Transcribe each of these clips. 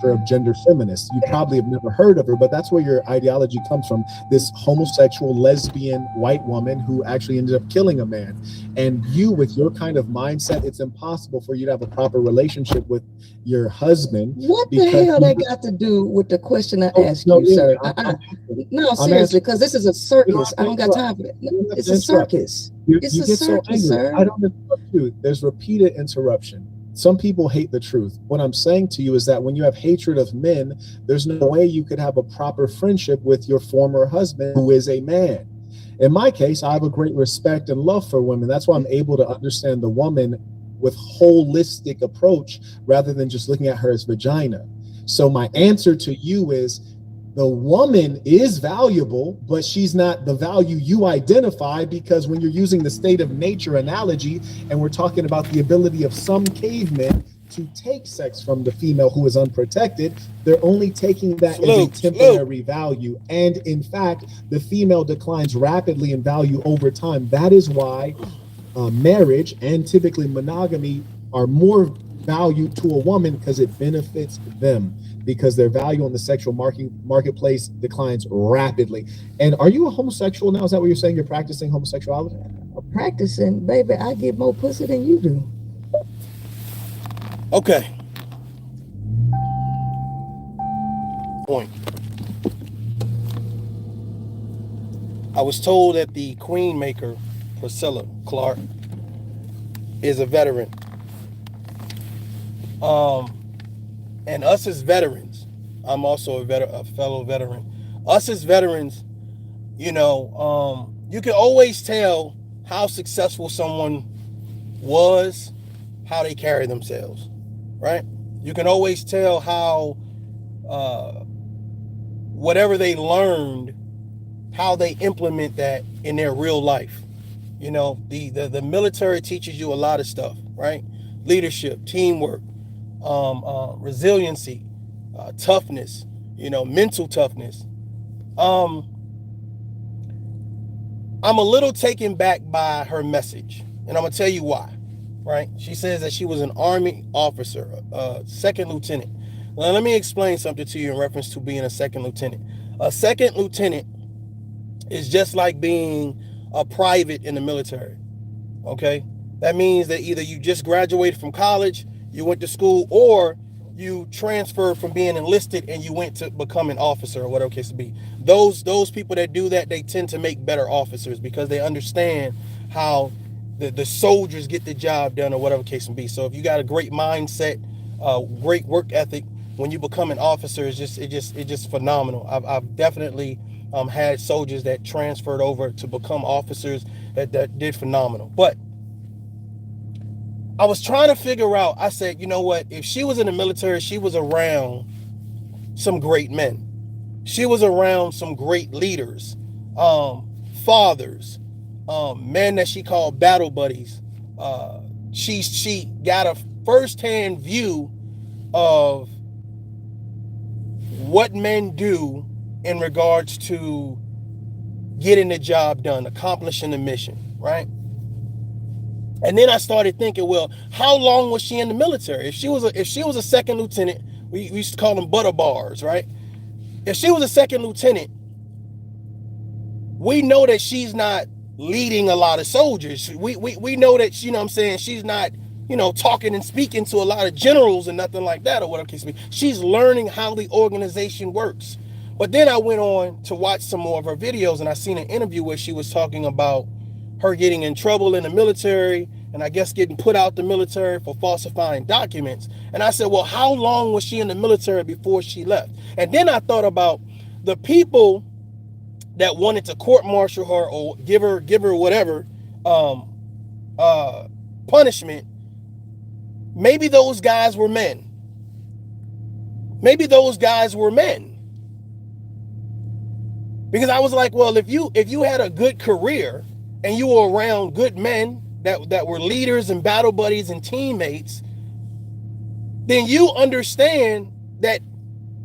of gender feminists. You probably have never heard of her, but that's where your ideology comes from. This homosexual, lesbian, white woman who actually ended up killing a man. And you, with your kind of mindset, it's impossible for you to have a proper relationship with your husband. What the hell that got to do with the question I asked you, sir? No, seriously, because this is a circus. I don't got time for that. It's a circus. It's a circus, sir. I don't interrupt you. There's repeated interruption. Some people hate the truth. What I'm saying to you is that when you have hatred of men, there's no way you could have a proper friendship with your former husband who is a man. In my case, I have a great respect and love for women. That's why I'm able to understand the woman with holistic approach rather than just looking at her as vagina. So my answer to you is the woman is valuable, but she's not the value you identify, because when you're using the state of nature analogy and we're talking about the ability of some cavemen to take sex from the female who is unprotected, they're only taking that as a temporary value. And in fact, the female declines rapidly in value over time. That is why marriage and typically monogamy are more valued to a woman, because it benefits them, because their value on the sexual marketplace declines rapidly. And are you a homosexual now? Is that what you're saying? You're practicing homosexuality? Practicing, baby, I get more pussy than you do. Okay. Point. I was told that the queen maker, Priscilla Clark, is a veteran. And us as veterans, I'm also a fellow veteran. Us as veterans, you know, you can always tell how successful someone was, how they carry themselves, right? You can always tell how whatever they learned, how they implement that in their real life. You know, the military teaches you a lot of stuff, right? Leadership, teamwork, resiliency, toughness, you know, mental toughness. I'm a little taken back by her message, and I'm gonna tell you why. Right? She says that she was an Army officer, second lieutenant. Well, let me explain something to you in reference to being a second lieutenant. A second lieutenant is just like being a private in the military. Okay? That means that either you just graduated from college, you went to school, or you transferred from being enlisted and you went to become an officer, or whatever case to be. Those people that do that, they tend to make better officers because they understand how the soldiers get the job done, or whatever case may be. So if you got a great mindset, great work ethic, when you become an officer, it's just phenomenal. I've definitely had soldiers that transferred over to become officers that did phenomenal. But I was trying to figure out, I said, you know what, if she was in the military, she was around some great men. She was around some great leaders, fathers, men that she called battle buddies. She got a firsthand view of what men do in regards to getting the job done, accomplishing the mission, right? And then I started thinking, well, how long was she in the military? If she was a second lieutenant, we used to call them butter bars, right? If she was a second lieutenant, we know that she's not leading a lot of soldiers. We know that, you know what I'm saying, she's not, you know, talking and speaking to a lot of generals and nothing like that, or whatever case may be. She's learning how the organization works. But then I went on to watch some more of her videos, and I seen an interview where she was talking about her getting in trouble in the military, and I guess getting put out the military for falsifying documents. And I said, well, how long was she in the military before she left? And then I thought about the people that wanted to court-martial her or give her whatever punishment. Maybe those guys were men. Maybe those guys were men. Because I was like, well, if you had a good career and you were around good men that were leaders and battle buddies and teammates, then you understand that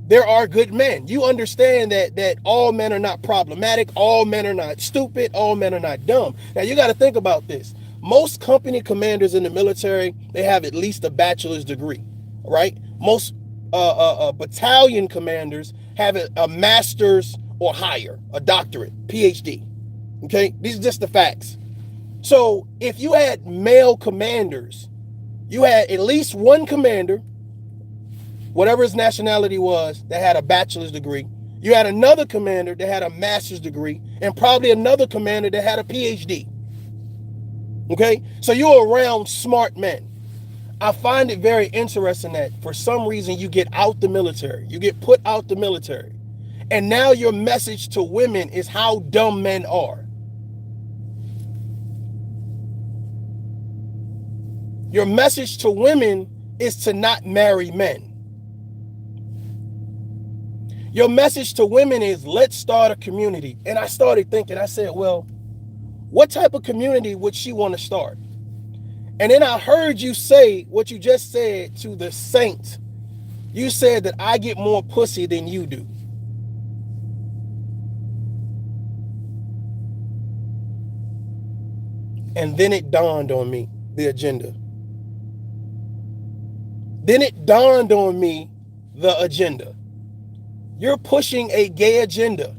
there are good men. You understand that all men are not problematic, all men are not stupid, all men are not dumb. Now you got to think about this. Most company commanders in the military, they have at least a bachelor's degree, right? Most battalion commanders have a master's or higher, a doctorate, PhD. Okay, these are just the facts. So if you had male commanders, you had at least one commander, whatever his nationality was, that had a bachelor's degree. You had another commander that had a master's degree, and probably another commander that had a PhD. Okay, so you're around smart men. I find it very interesting that for some reason you get out the military, you get put out the military, and now your message to women is how dumb men are. Your message to women is to not marry men. Your message to women is, let's start a community. And I started thinking, I said, well, what type of community would she want to start? And then I heard you say what you just said to the saints. You said that I get more pussy than you do. And then it dawned on me, the agenda. Then it dawned on me, the agenda. You're pushing a gay agenda.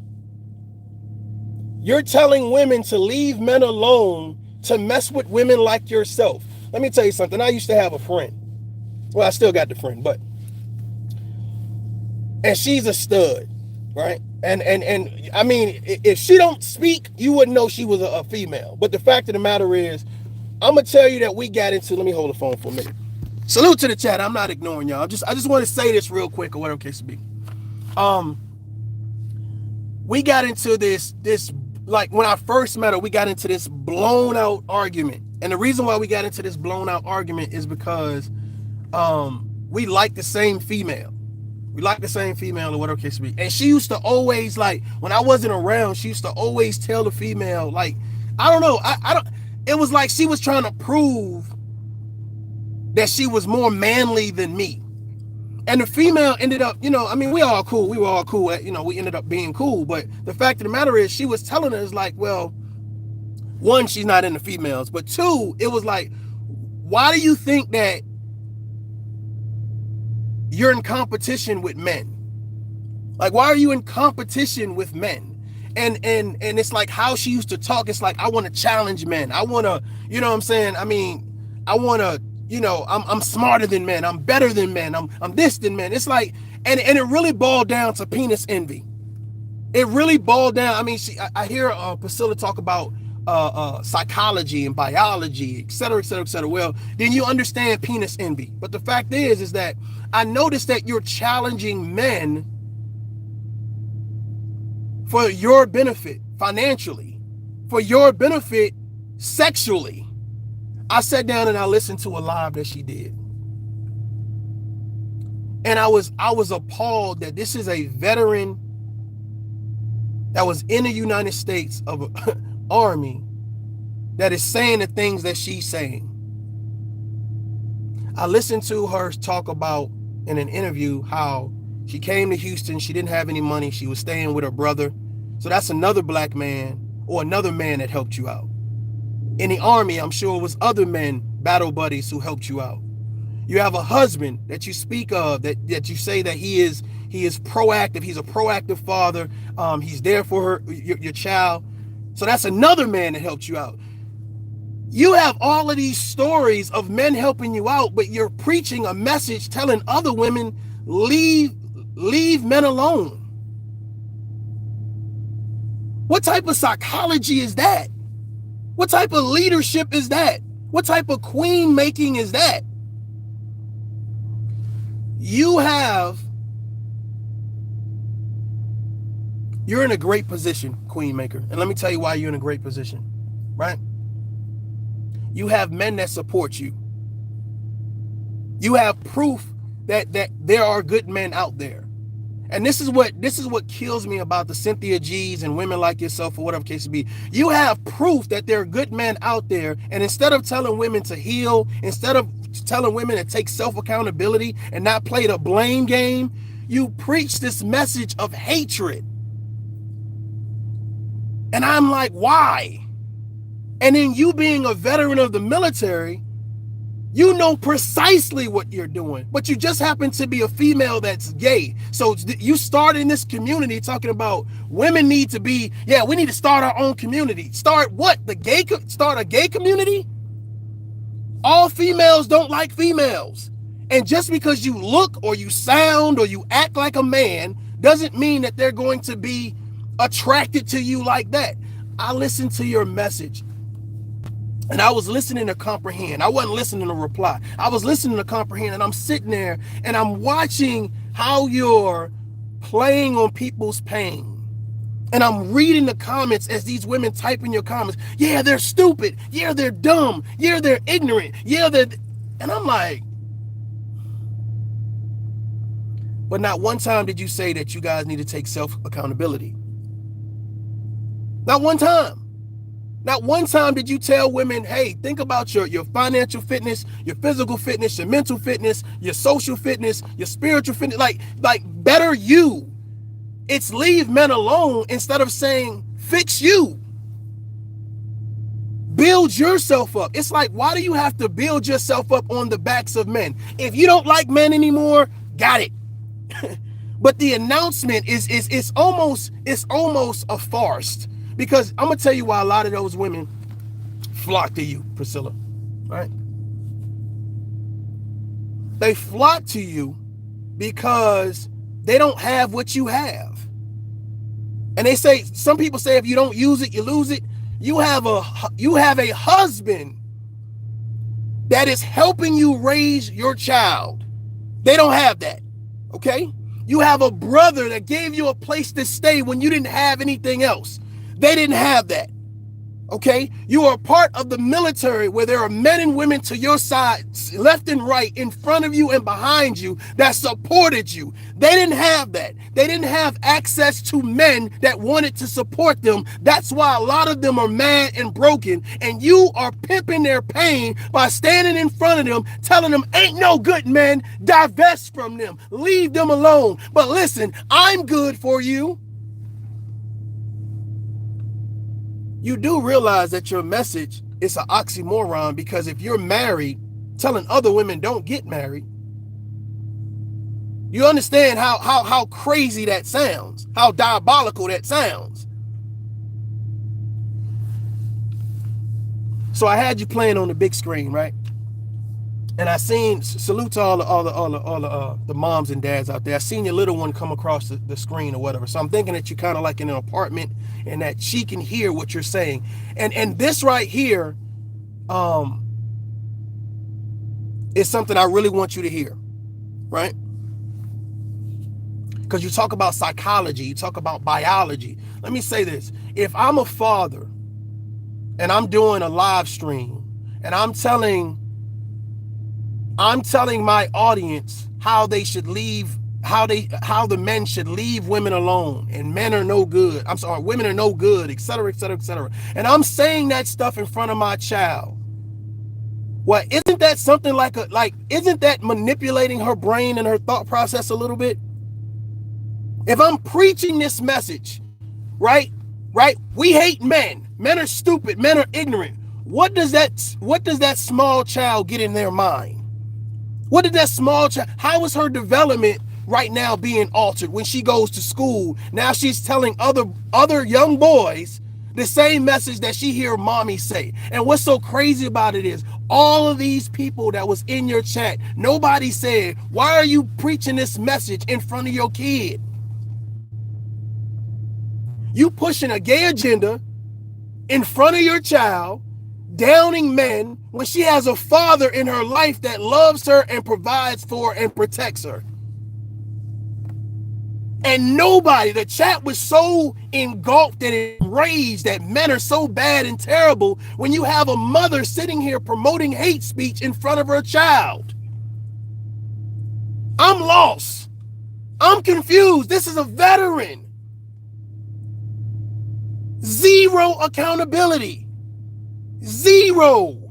You're telling women to leave men alone to mess with women like yourself. Let me tell you something. I used to have a friend. Well, I still got the friend, and she's a stud, right? And I mean, if she don't speak, you wouldn't know she was a female. But the fact of the matter is, I'm gonna tell you that we got into. Let me hold the phone for a minute. Salute to the chat. I'm not ignoring y'all. I just want to say this real quick, or whatever case it be. We got into this like when I first met her, we got into this blown out argument. And the reason why we got into this blown out argument is because we like the same female. We like the same female, or whatever case it be. And she used to always, like, when I wasn't around, she used to always tell the female, like, I don't know, I don't, it was like she was trying to prove that she was more manly than me. And the female ended up, I mean, we were all cool, we ended up being cool. But the fact of the matter is, she was telling us, like, well, one, she's not into females, but two, it was like, why do you think that you're in competition with men? Like, why are you in competition with men? And it's like how she used to talk. It's like, I want to challenge men. I want to, you know what I'm saying? I mean, I want to, I'm smarter than men. I'm better than men. I'm this than men. It's like, and it really boiled down to penis envy. It really boiled down. I mean, I hear Priscilla talk about psychology and biology, et cetera, et cetera, et cetera. Well, then you understand penis envy. But the fact is that I noticed that you're challenging men for your benefit financially, for your benefit sexually. I sat down and I listened to a live that she did. And I was appalled that this is a veteran that was in the United States of Army that is saying the things that she's saying. I listened to her talk about in an interview how she came to Houston, she didn't have any money, she was staying with her brother. So that's another black man or another man that helped you out. In the Army, I'm sure it was other men, battle buddies, who helped you out. You have a husband that you speak of, that you say that he is proactive, he's a proactive father, he's there for her, your child. So that's another man that helped you out. You have all of these stories of men helping you out, but you're preaching a message telling other women, leave men alone. What type of psychology is that? What type of leadership is that? What type of queen making is that? You're in a great position, queen maker. And let me tell you why you're in a great position, right? You have men that support you. You have proof that there are good men out there. And this is what kills me about the Cynthia G's and women like yourself, or whatever case it be. You have proof that there are good men out there, and instead of telling women to heal, instead of telling women to take self-accountability and not play the blame game, you preach this message of hatred. And I'm like, why? And then you being a veteran of the military, You know precisely what you're doing, but you just happen to be a female that's gay. So you start in this community talking about women need to be, we need to start our own community. Start what? Start a gay community? All females don't like females. And just because you look or you sound or you act like a man doesn't mean that they're going to be attracted to you like that. I listened to your message. And I was listening to comprehend. I wasn't listening to reply. I was listening to comprehend, and I'm sitting there and I'm watching how you're playing on people's pain. And I'm reading the comments as these women type in your comments. Yeah, they're stupid. Yeah, they're dumb. Yeah, they're ignorant. Yeah, and I'm like, but not one time did you say that you guys need to take self-accountability. Not one time. Not one time did you tell women, hey, think about your financial fitness, your physical fitness, your mental fitness, your social fitness, your spiritual fitness, like better you. It's leave men alone instead of saying fix you. Build yourself up. It's like, why do you have to build yourself up on the backs of men? If you don't like men anymore, got it. But the announcement is almost a farce. Because I'm going to tell you why a lot of those women flock to you, Priscilla, right? They flock to you because they don't have what you have. And some people say if you don't use it, you lose it. You have a husband that is helping you raise your child. They don't have that, okay? You have a brother that gave you a place to stay when you didn't have anything else. They didn't have that, okay? You are part of the military where there are men and women to your side, left and right, in front of you and behind you that supported you. They didn't have that. They didn't have access to men that wanted to support them. That's why a lot of them are mad and broken, and you are pimping their pain by standing in front of them, telling them, ain't no good men, divest from them, leave them alone. But listen, I'm good for you. You do realize that your message is an oxymoron, because if you're married, telling other women don't get married, you understand how crazy that sounds, how diabolical that sounds. So I had you playing on the big screen, right? And I seen, salute to all the moms and dads out there. I seen your little one come across the screen or whatever. So I'm thinking that you're kind of like in an apartment and that she can hear what you're saying. And this right here is something I really want you to hear, right? Because you talk about psychology, you talk about biology. Let me say this. If I'm a father and I'm doing a live stream and I'm telling my audience how they should leave, how the men should leave women alone, and men are no good. I'm sorry, women are no good, et cetera, et cetera, et cetera. And I'm saying that stuff in front of my child. Well, isn't that something isn't that manipulating her brain and her thought process a little bit? If I'm preaching this message, right? We hate men. Men are stupid. Men are ignorant. What does that small child get in their mind? What did that small child, how is her development right now being altered when she goes to school? Now she's telling other young boys the same message that she hear mommy say. And what's so crazy about it is all of these people that was in your chat, nobody said, why are you preaching this message in front of your kid? You pushing a gay agenda in front of your child, downing men when she has a father in her life that loves her and provides for and protects her. And nobody, the chat was so engulfed and enraged that men are so bad and terrible when you have a mother sitting here promoting hate speech in front of her child. I'm lost. I'm confused. This is a veteran. Zero accountability. Zero.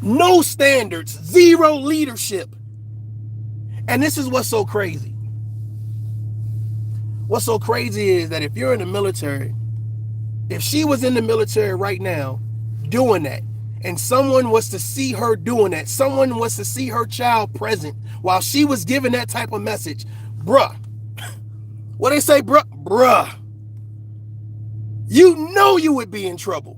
No standards. Zero leadership. And this is what's so crazy. What's so crazy is that if you're in the military, if she was in the military right now doing that, and someone was to see her doing that, someone was to see her child present while she was giving that type of message, bruh, what they say, bruh, you know you would be in trouble.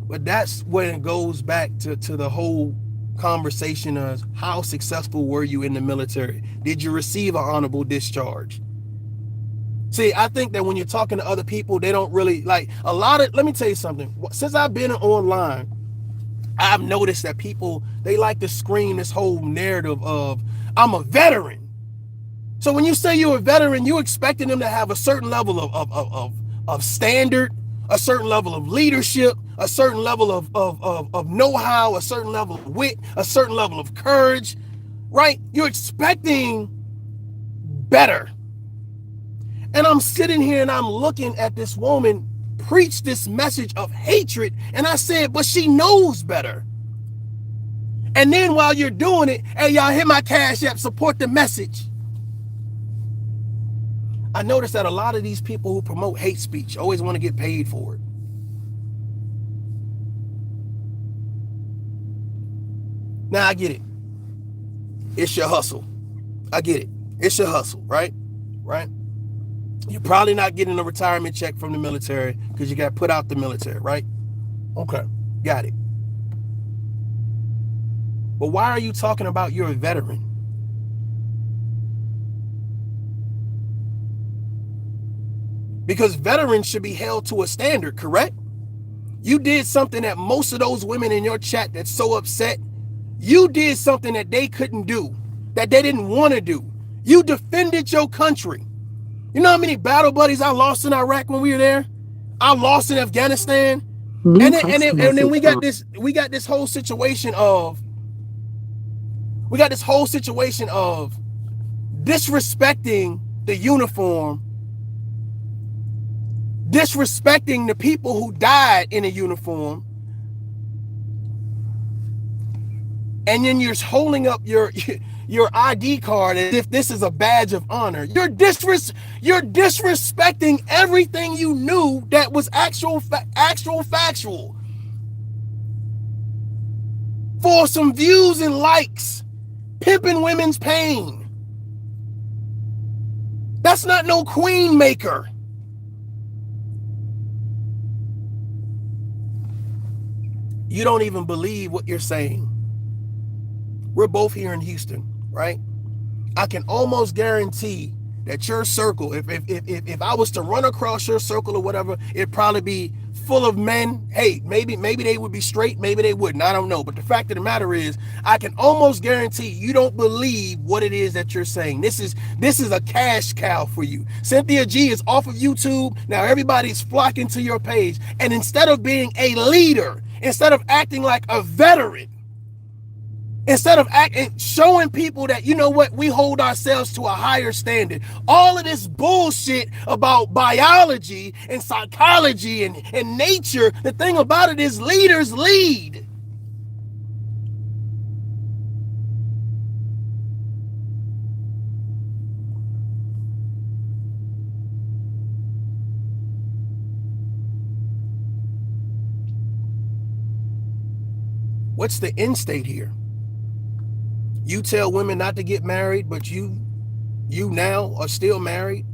But that's when it goes back to the whole conversation of how successful were you in the military? Did you receive an honorable discharge? See, I think that when you're talking to other people, they don't really like a lot of, let me tell you something. Since I've been online, I've noticed that people, they like to scream this whole narrative of, I'm a veteran. So when you say you're a veteran, you're expecting them to have a certain level of standard, a certain level of leadership, a certain level of know-how, a certain level of wit, a certain level of courage, right? You're expecting better. And I'm sitting here and I'm looking at this woman preach this message of hatred. And I said, but she knows better. And then while you're doing it, hey, y'all, hit my Cash App, support the message. I noticed that a lot of these people who promote hate speech always want to get paid for it. Now, I get it. It's your hustle. I get it. It's your hustle, right? Right? You're probably not getting a retirement check from the military because you got put out the military, right? Okay, got it. But why are you talking about you're a veteran? Because veterans should be held to a standard, correct? You did something that most of those women in your chat that's so upset, you did something that they couldn't do, that they didn't want to do. You defended your country. You know how many battle buddies I lost in Iraq when we were there? I lost in Afghanistan. And then we got this whole situation of disrespecting the uniform, disrespecting the people who died in a uniform, and then you're holding up your ID card as if this is a badge of honor. You're disrespecting everything you knew that was actual factual for some views and likes, pimping women's pain. That's not no queen maker. You don't even believe what you're saying. We're both here in Houston, right? I can almost guarantee that your circle, if I was to run across your circle or whatever, it'd probably be full of men. Hey, maybe they would be straight, maybe they wouldn't, I don't know. But the fact of the matter is, I can almost guarantee you don't believe what it is that you're saying. This is a cash cow for you. Cynthia G is off of YouTube. Now everybody's flocking to your page. And instead of being a leader, instead of acting like a veteran, instead of showing people that, you know what, we hold ourselves to a higher standard. All of this bullshit about biology and psychology and nature, the thing about it is leaders lead. What's the end state here? You tell women not to get married, but you now are still married.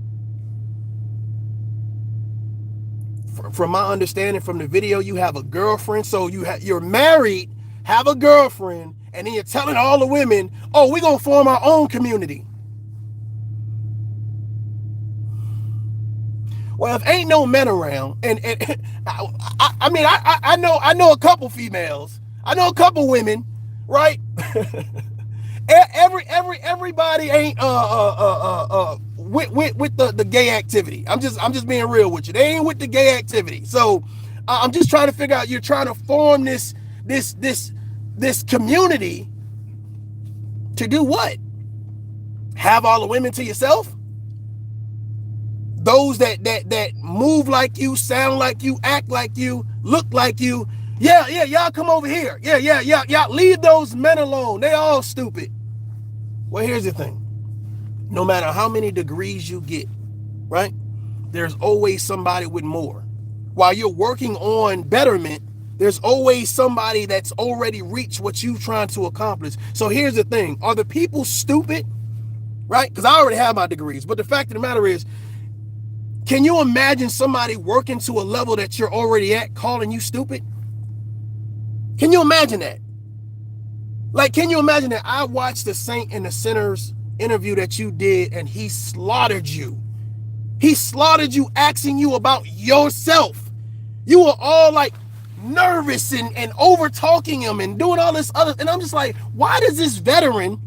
From my understanding from the video, you have a girlfriend. So you're married, have a girlfriend, and then you're telling all the women, oh, we're going to form our own community. Well, if ain't no men around, and I know a couple females, I know a couple women, right? Everybody ain't with the gay activity. I'm just being real with you. They ain't with the gay activity. So I'm just trying to figure out, you're trying to form this community to do what? Have all the women to yourself? Those that move like you, sound like you, act like you, look like you. Yeah, y'all come over here. Yeah, y'all leave those men alone. They all stupid. Well, here's the thing. No matter how many degrees you get, right? There's always somebody with more. While you're working on betterment, There's always somebody that's already reached what you're trying to accomplish. So here's the thing. Are the people stupid? Right? Because I already have my degrees. But the fact of the matter is, can you imagine somebody working to a level that you're already at calling you stupid? Can you imagine that? Like, can you imagine that? I watched the Saint and the Sinner's interview that you did, and he slaughtered you. He slaughtered you, asking you about yourself. You were all like nervous and over talking him and doing all this other. And I'm just like, why does this veteran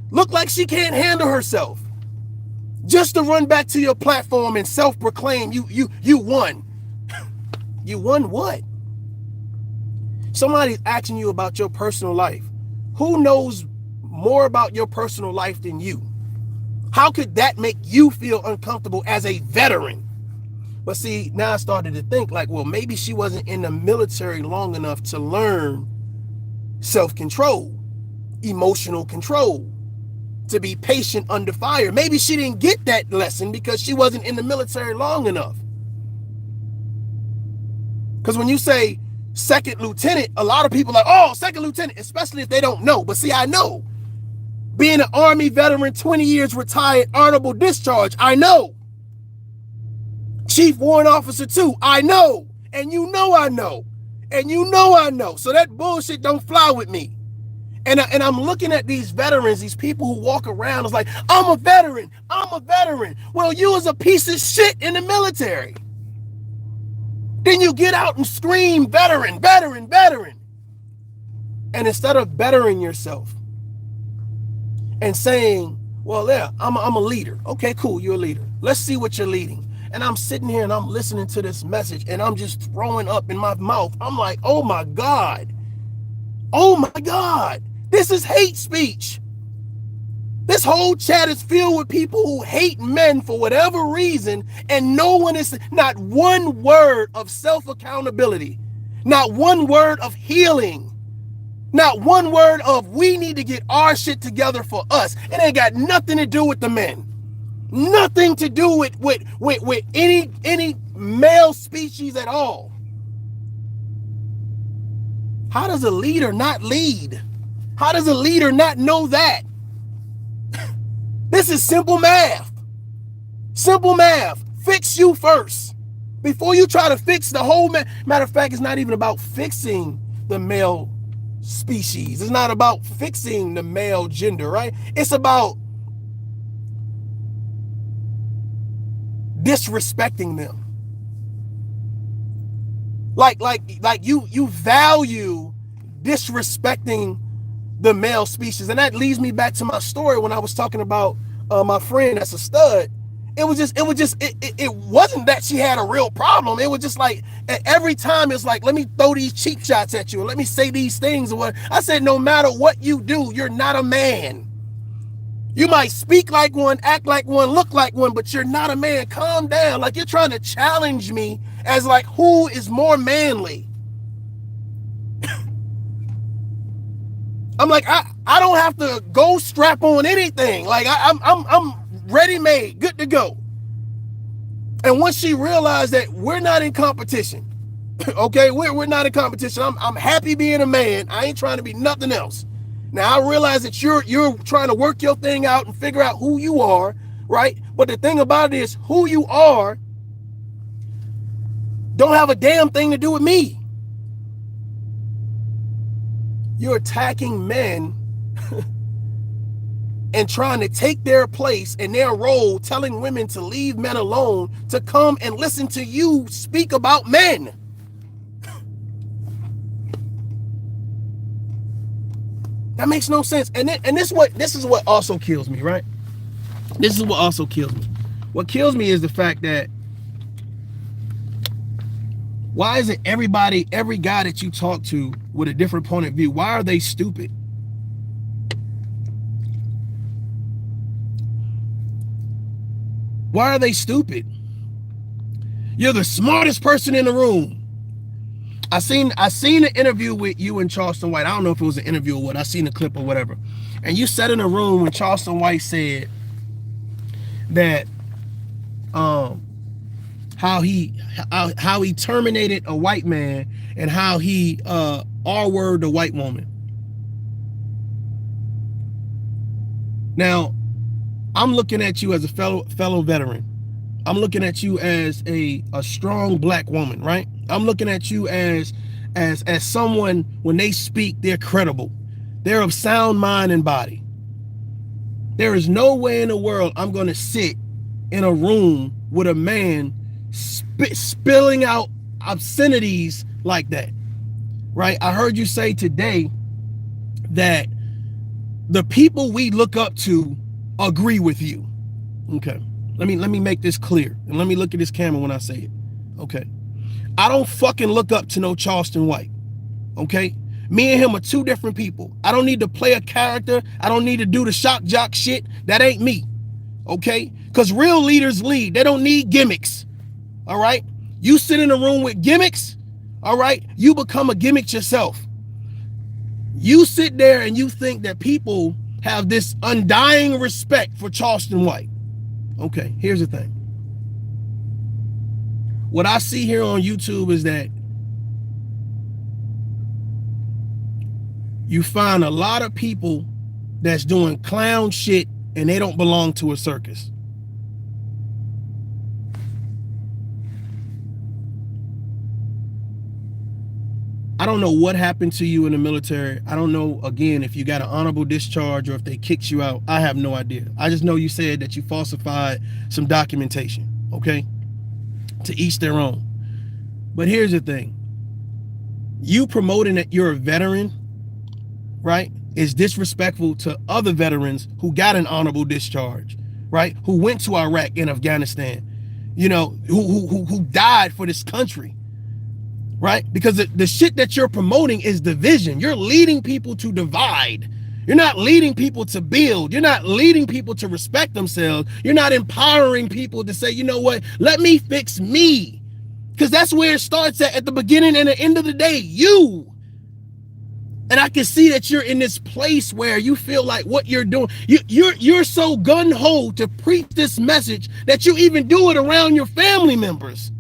look like she can't handle herself? Just to run back to your platform and self-proclaim you won. You won what? Somebody's asking you about your personal life. Who knows more about your personal life than you? How could that make you feel uncomfortable as a veteran? But see, now I started to think like, well, maybe she wasn't in the military long enough to learn self-control, emotional control, to be patient under fire. Maybe she didn't get that lesson because she wasn't in the military long enough. Because when you say second lieutenant, a lot of people are like, oh, second lieutenant, especially if they don't know. But see, I know. Being an Army veteran, 20 years retired, honorable discharge, I know. Chief Warrant Officer too, I know. And you know I know. And you know I know. So that bullshit don't fly with me. And I'm looking at these veterans, these people who walk around, it's like, I'm a veteran. I'm a veteran. Well, you was a piece of shit in the military. Then you get out and scream, veteran, veteran, veteran. And instead of bettering yourself and saying, well, yeah, I'm a leader. Okay, cool, you're a leader. Let's see what you're leading. And I'm sitting here and I'm listening to this message and I'm just throwing up in my mouth. I'm like, oh my God. Oh my God. This is hate speech. This whole chat is filled with people who hate men for whatever reason, and no one is, not one word of self-accountability, not one word of healing, not one word of we need to get our shit together for us. It ain't got nothing to do with the men. Nothing to do with any male species at all. How does a leader not lead? How does a leader not know that? This is simple math. Simple math. Fix you first. Before you try to fix the whole man. Matter of fact, it's not even about fixing the male species. It's not about fixing the male gender, right? It's about disrespecting them. Like you value disrespecting the male species. And that leads me back to my story when I was talking about my friend that's a stud. It wasn't that she had a real problem. It was just like every time it's like, let me throw these cheap shots at you and let me say these things. Or what I said, no matter what you do, you're not a man. You might speak like one, act like one, look like one, but you're not a man. Calm down. Like you're trying to challenge me as like who is more manly. I'm like, I don't have to go strap on anything. Like I'm ready-made, good to go. And once she realized that we're not in competition, okay, we're not in competition. I'm happy being a man. I ain't trying to be nothing else. Now I realize that you're trying to work your thing out and figure out who you are, right? But the thing about it is, who you are don't have a damn thing to do with me. You're attacking men and trying to take their place and their role, telling women to leave men alone to come and listen to you speak about men. That makes no sense. And this is what also kills me, right? This is what also kills me. What kills me is the fact that why isn't every guy that you talk to with a different point of view, why are they stupid? Why are they stupid? You're the smartest person in the room. I seen an interview with you and Charleston White. I don't know if it was an interview or what. I seen a clip or whatever. And you sat in a room when Charleston White said that how he terminated a white man and how he R-word the white woman. Now, I'm looking at you as a fellow veteran. I'm looking at you as a strong black woman, right? I'm looking at you as someone, when they speak, they're credible. They're of sound mind and body. There is no way in the world I'm going to sit in a room with a man spilling out obscenities like that, right? I heard you say today that the people we look up to agree with you. Okay. Let me make this clear, and let me look at this camera when I say it. Okay. I don't fucking look up to no Charleston White. Okay. Me and him are two different people. I don't need to play a character. I don't need to do the shock jock shit. That ain't me. Okay. Because real leaders lead. They don't need gimmicks. All right. You sit in a room with gimmicks. All right. You become a gimmick yourself. You sit there and you think that people have this undying respect for Charleston White. Okay, here's the thing. What I see here on YouTube is that you find a lot of people that's doing clown shit and they don't belong to a circus. I don't know what happened to you in the military. I don't know, again, if you got an honorable discharge or if they kicked you out. I have no idea. I just know you said that you falsified some documentation, okay? To each their own. But here's the thing. You promoting that you're a veteran, right, is disrespectful to other veterans who got an honorable discharge, right? Who went to Iraq and Afghanistan, you know, who died for this country. Right? Because the shit that you're promoting is division. You're leading people to divide. You're not leading people to build. You're not leading people to respect themselves. You're not empowering people to say, you know what, let me fix me. Because that's where it starts at the beginning and the end of the day, you. And I can see that you're in this place where you feel like what you're doing, you're so gung-ho to preach this message that you even do it around your family members.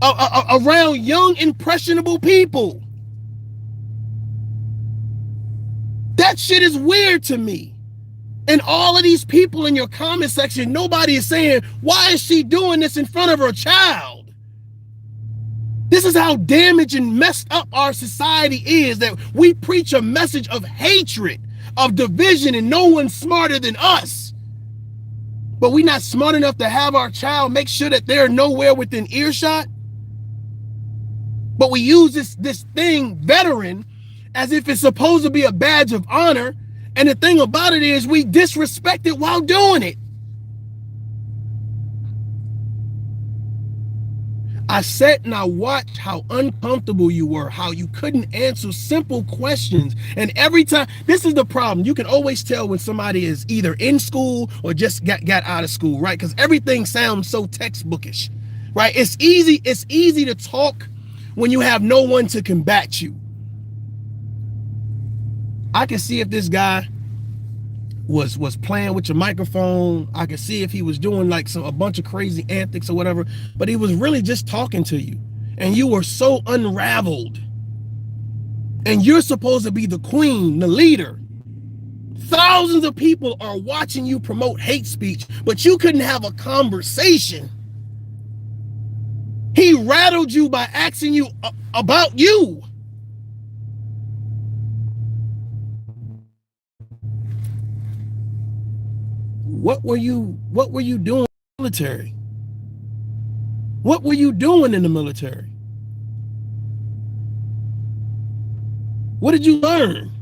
Around young, impressionable people. That shit is weird to me. And all of these people in your comment section, nobody is saying, why is she doing this in front of her child? This is how damaged and messed up our society is, that we preach a message of hatred, of division, and no one's smarter than us. But we're not smart enough to have our child make sure that they're nowhere within earshot. But we use this thing, veteran, as if it's supposed to be a badge of honor. And the thing about it is we disrespect it while doing it. I sat and I watched how uncomfortable you were, how you couldn't answer simple questions. And every time, this is the problem. You can always tell when somebody is either in school or just got out of school, right? Because everything sounds so textbookish, right? It's easy to talk when you have no one to combat you. I can see if this guy was playing with your microphone. I can see if he was doing like a bunch of crazy antics or whatever, but he was really just talking to you. And you were so unraveled. And you're supposed to be the queen, the leader. Thousands of people are watching you promote hate speech, but you couldn't have a conversation. He rattled you by asking you about you. What were you doing in the military? What were you doing in the military? What did you learn?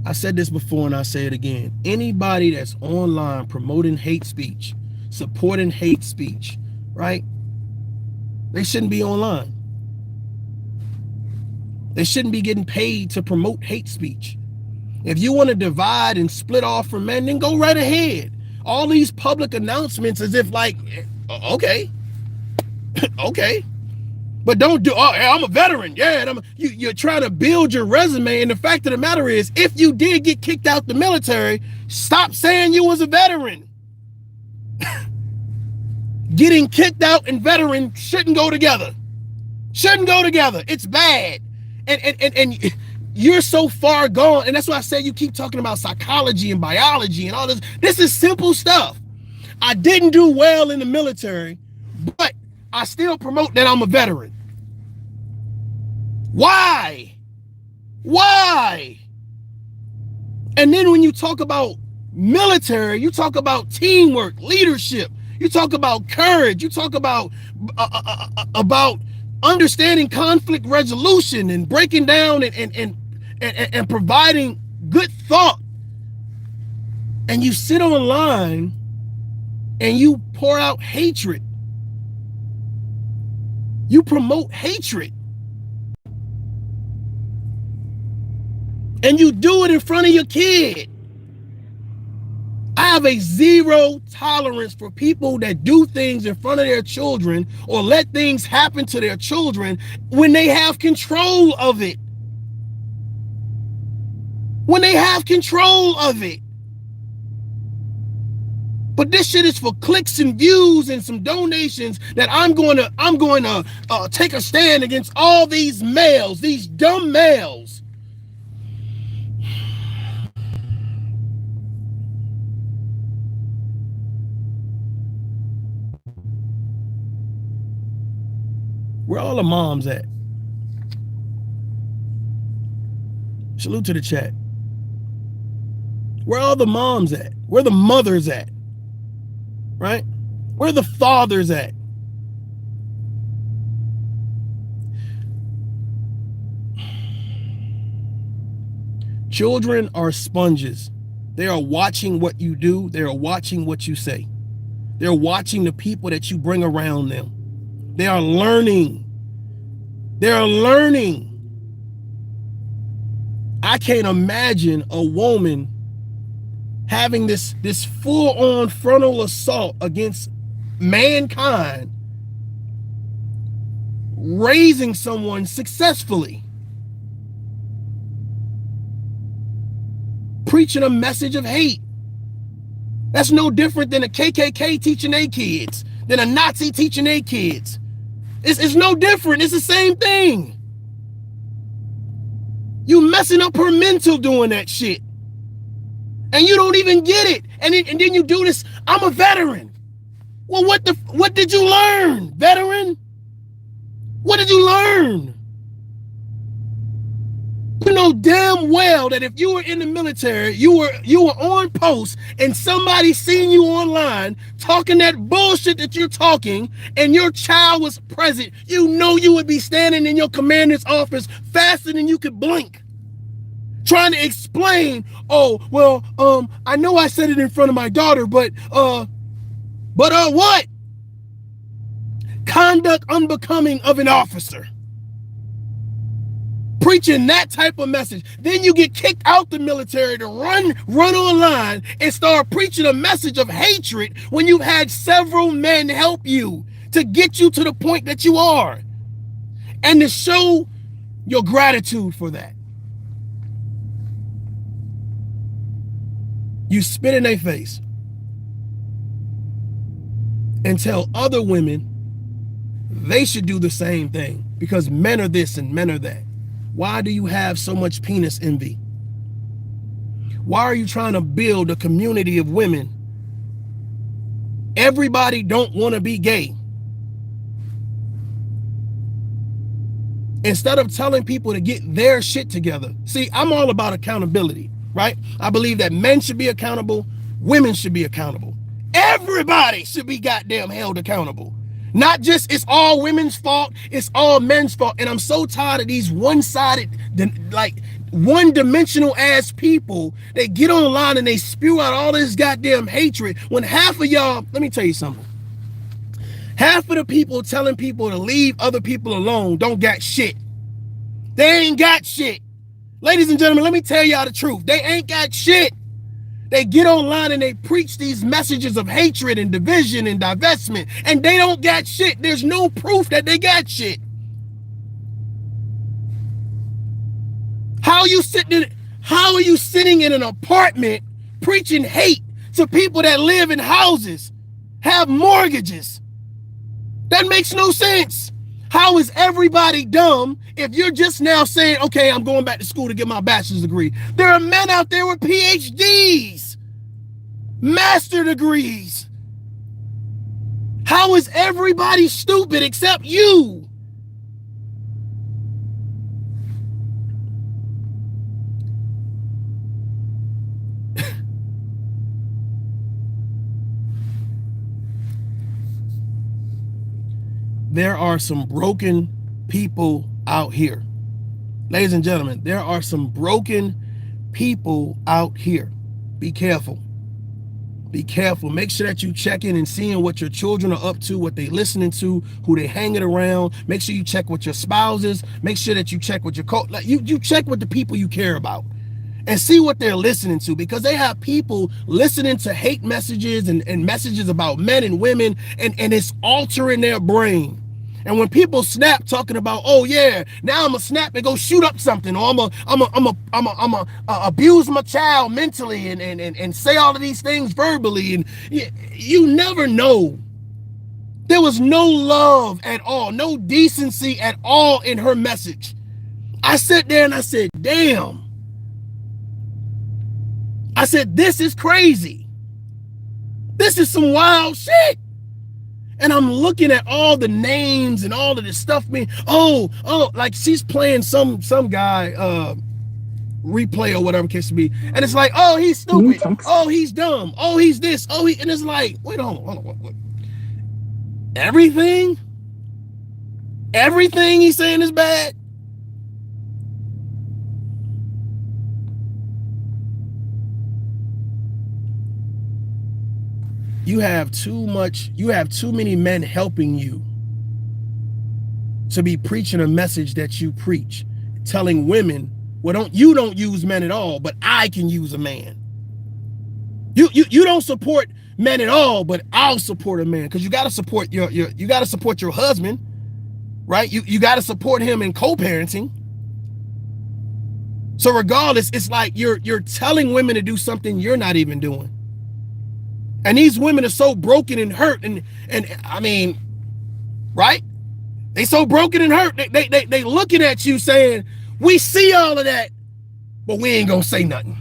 I said this before and I say it again. Anybody that's online promoting hate speech, supporting hate speech, right? They shouldn't be online. They shouldn't be getting paid to promote hate speech. If you want to divide and split off from men, then go right ahead. All these public announcements as if like, okay, okay. But don't do, oh, I'm a veteran. Yeah, and you're trying to build your resume. And the fact of the matter is, if you did get kicked out the military, stop saying you was a veteran. Getting kicked out and veteran shouldn't go together. Shouldn't go together. It's bad. And you're so far gone. And that's why I say you keep talking about psychology and biology and all this. This is simple stuff. I didn't do well in the military, but I still promote that I'm a veteran. Why? Why? And then when you talk about military, you talk about teamwork, leadership, you talk about courage, you talk about understanding conflict resolution and breaking down and providing good thought. And you sit online and you pour out hatred. You promote hatred. And you do it in front of your kid. I have a zero tolerance for people that do things in front of their children or let things happen to their children when they have control of it. When they have control of it. But this shit is for clicks and views and some donations that I'm going to take a stand against all these males, these dumb males. Where all the moms at? Salute to the chat. Where all the moms at? Where the mothers at? Right? Where the fathers at? Children are sponges. They are watching what you do. They are watching what you say. They're watching the people that you bring around them. They are learning. They are learning. I can't imagine a woman having this full-on frontal assault against mankind, raising someone successfully, preaching a message of hate. That's no different than a KKK teaching their kids, than a Nazi teaching their kids. It's no different. It's the same thing. You messing up her mental doing that shit. And you don't even get it. And then you do this, I'm a veteran. Well, what did you learn, veteran? What did you learn? You know damn well that if you were in the military, you were on post and somebody seen you online talking that bullshit that you're talking and your child was present, you know you would be standing in your commander's office faster than you could blink. Trying to explain, oh, well, I know I said it in front of my daughter, but what? Conduct unbecoming of an officer. Preaching that type of message. Then you get kicked out the military to run online and start preaching a message of hatred when you've had several men help you to get you to the point that you are. And to show your gratitude for that. You spit in their face and tell other women they should do the same thing because men are this and men are that. Why do you have so much penis envy? Why are you trying to build a community of women? Everybody don't want to be gay. Instead of telling people to get their shit together. See, I'm all about accountability, right? I believe that men should be accountable, women should be accountable. Everybody should be goddamn held accountable. Not just it's all women's fault, it's all men's fault. And I'm so tired of these one-sided, like one-dimensional ass people. They get online and they spew out all this goddamn hatred when half of y'all, let me tell you something. Half of the people telling people to leave other people alone don't got shit. They ain't got shit. Ladies and gentlemen, let me tell y'all the truth. They ain't got shit. They get online and they preach these messages of hatred and division and divestment, and they don't got shit. There's no proof that they got shit. How are you sitting in an apartment preaching hate to people that live in houses, have mortgages? That makes no sense. How is everybody dumb if you're just now saying, okay, I'm going back to school to get my bachelor's degree? There are men out there with PhDs, master degrees. How is everybody stupid except you? There are some broken people out here. Ladies and gentlemen, there are some broken people out here. Be careful. Be careful. Make sure that you check in and seeing what your children are up to, what they listening to, who they hanging around. Make sure you check with your spouses. Make sure that you check with your you check with the people you care about and see what they're listening to, because they have people listening to hate messages and messages about men and women, and it's altering their brain. And when people snap talking about, oh yeah, now I'm gonna snap and go shoot up something, or I'm a abuse my child mentally and say all of these things verbally, and you never know. There was no love at all, no decency at all in her message. I sat there and I said, damn. I said, this is crazy. This is some wild shit. And I'm looking at all the names and all of this stuff. Like she's playing some guy replay or whatever case to be, and it's like, oh, he's stupid, oh, he's dumb, oh, he's this, oh, and it's like, wait, hold on. Everything he's saying is bad. You have too many men helping you to be preaching a message that you preach, telling women, well, you don't use men at all, but I can use a man. You don't support men at all, but I'll support a man, because you got to support your husband, right? You got to support him in co-parenting. So regardless, it's like you're telling women to do something you're not even doing. And these women are so broken and hurt, and I mean, right? They so broken and hurt. They looking at you saying, we see all of that, but we ain't gonna say nothing.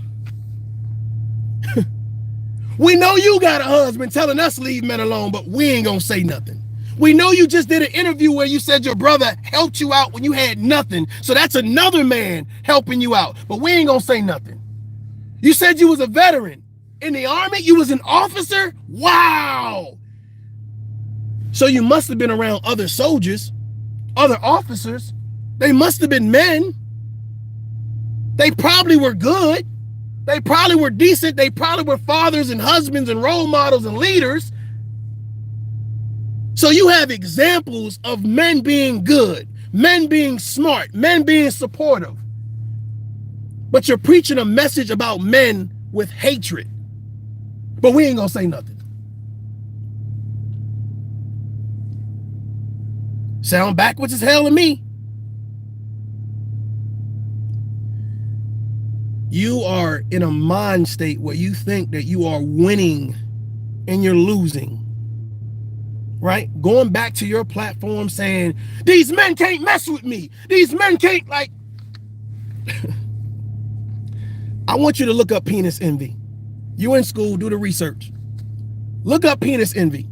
We know you got a husband telling us leave men alone, but we ain't gonna say nothing. We know you just did an interview where you said your brother helped you out when you had nothing. So that's another man helping you out, but we ain't gonna say nothing. You said you was a veteran. In the Army, you was an officer? Wow. So you must have been around other soldiers, other officers. They must have been men. They probably were good. They probably were decent. They probably were fathers and husbands and role models and leaders. So you have examples of men being good, men being smart, men being supportive. But you're preaching a message about men with hatred. But we ain't gonna say nothing. Sound backwards as hell to me. You are in a mind state where you think that you are winning and you're losing. Right? Going back to your platform saying, these men can't mess with me. These men can't, like. I want you to look up penis envy. You in school, do the research. Look up penis envy.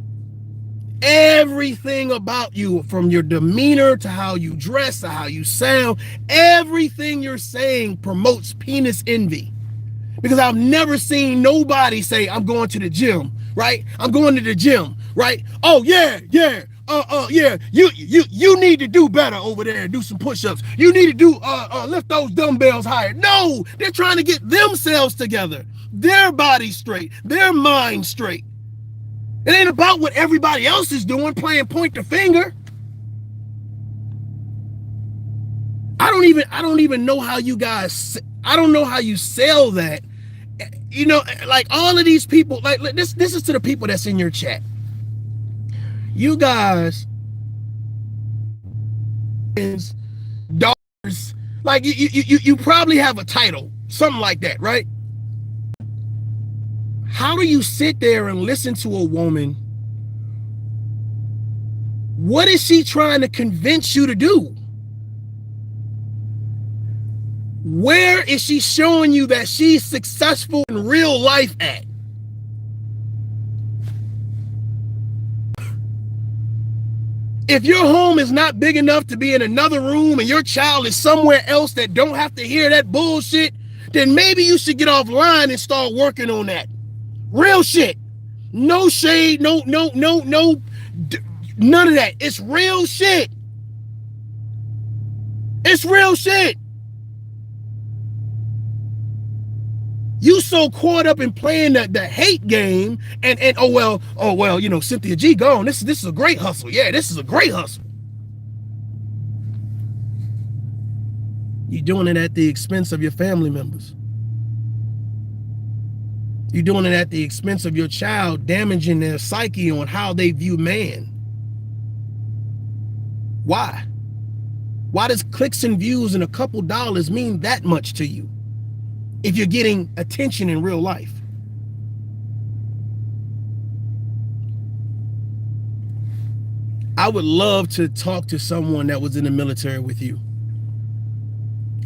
Everything about you, from your demeanor to how you dress to how you sound, everything you're saying promotes penis envy. Because I've never seen nobody say, I'm going to the gym, right? I'm going to the gym, right? Oh yeah. You need to do better over there. Do some push-ups. You need to do lift those dumbbells higher. No, they're trying to get themselves together, their body straight, their mind straight. It ain't about what everybody else is doing, playing point the finger. I don't even know how you guys, I don't know how you sell that. You know, like all of these people, like this is to the people that's in your chat. You guys, daughters, Like you probably have a title, something like that, right? How do you sit there and listen to a woman? What is she trying to convince you to do? Where is she showing you that she's successful in real life at? If your home is not big enough to be in another room and your child is somewhere else that don't have to hear that bullshit, then maybe you should get offline and start working on that. Real shit. No shade, no, none of that. It's real shit. It's real shit. You so caught up in playing the hate game and oh well, you know, Cynthia G gone. This is a great hustle. Yeah, this is a great hustle. You're doing it at the expense of your family members. You're doing it at the expense of your child, damaging their psyche on how they view man. Why? Why does clicks and views and a couple dollars mean that much to you if you're getting attention in real life? I would love to talk to someone that was in the military with you.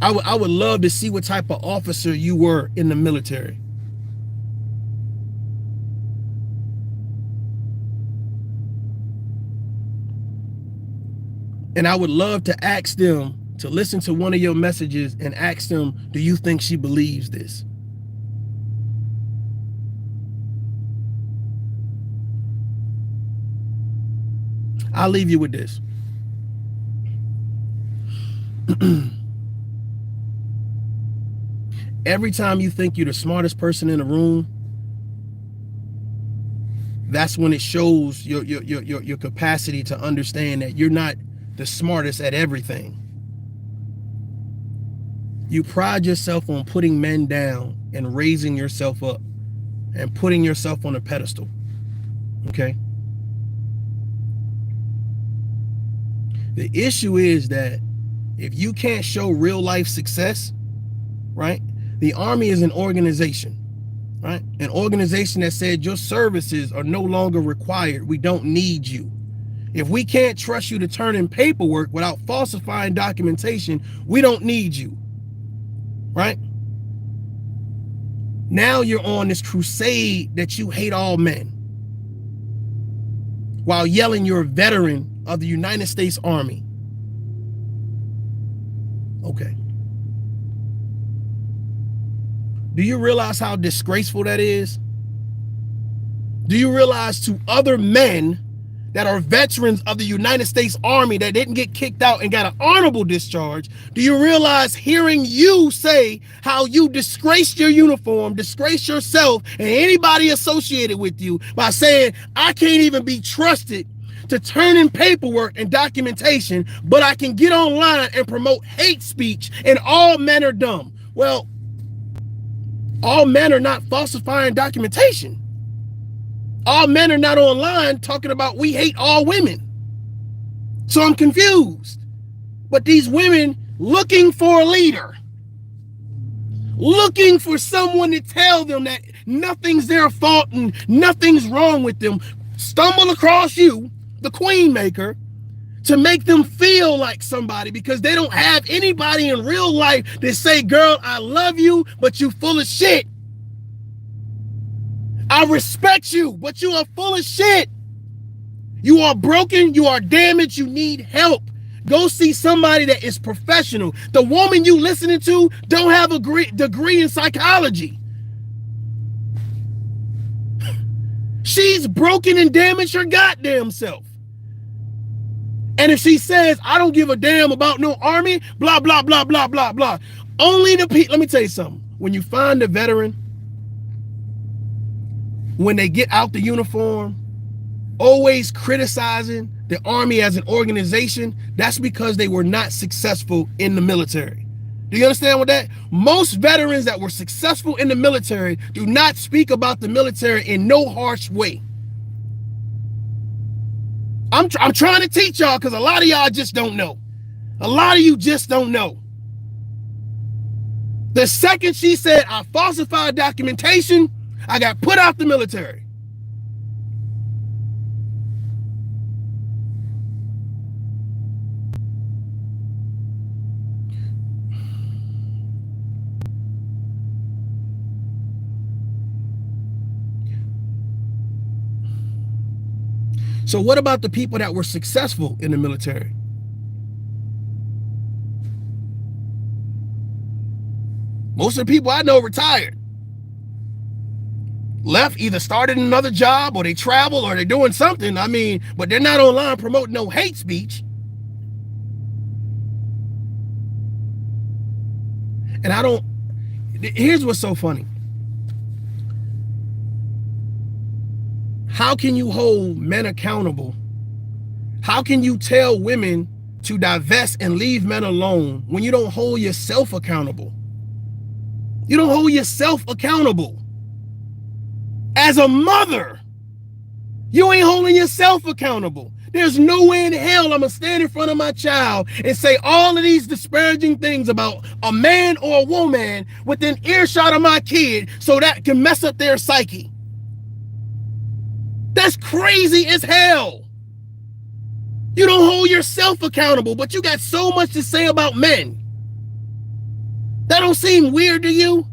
I would love to see what type of officer you were in the military. And I would love to ask them to listen to one of your messages and ask them, do you think she believes this? I'll leave you with this. Every time you think you're the smartest person in the room, that's when it shows your capacity to understand that you're not the smartest at everything. You pride yourself on putting men down and raising yourself up and putting yourself on a pedestal. Okay? The issue is that if you can't show real life success, right? The Army is an organization, right? An organization that said your services are no longer required. We don't need you. If we can't trust you to turn in paperwork without falsifying documentation, we don't need you, right? Now you're on this crusade that you hate all men while yelling you're a veteran of the United States Army. Okay. Do you realize how disgraceful that is? Do you realize to other men that are veterans of the United States Army that didn't get kicked out and got an honorable discharge, do you realize hearing you say how you disgraced your uniform, disgraced yourself and anybody associated with you by saying, I can't even be trusted to turn in paperwork and documentation, but I can get online and promote hate speech and all men are dumb. Well, all men are not falsifying documentation. All men are not online talking about we hate all women. So I'm confused. But these women looking for a leader, looking for someone to tell them that nothing's their fault and nothing's wrong with them, stumble across you, the queen maker, to make them feel like somebody because they don't have anybody in real life that say, girl, I love you, but you full of shit. I respect you, but you are full of shit. You are broken, you are damaged, you need help. Go see somebody that is professional. The woman you listening to don't have a degree in psychology. She's broken and damaged her goddamn self. And if she says, I don't give a damn about no army, blah, blah, blah, blah, blah, blah. Only the people, let me tell you something. When you find a veteran, when they get out the uniform, always criticizing the Army as an organization, that's because they were not successful in the military. Do you understand what that? Most veterans that were successful in the military do not speak about the military in no harsh way. I'm trying to teach y'all because a lot of y'all just don't know. A lot of you just don't know. The second she said I falsified documentation, I got put out the military. So what about the people that were successful in the military? Most of the people I know retired. Left, either started another job or they travel or they're doing something. I mean, but they're not online promoting no hate speech. And I don't, here's what's so funny. How can you hold men accountable? How can you tell women to divest and leave men alone when you don't hold yourself accountable? You don't hold yourself accountable. As a mother, you ain't holding yourself accountable. There's no way in hell I'm gonna stand in front of my child and say all of these disparaging things about a man or a woman within earshot of my kid so that can mess up their psyche. That's crazy as hell. You don't hold yourself accountable, but you got so much to say about men. That don't seem weird to you?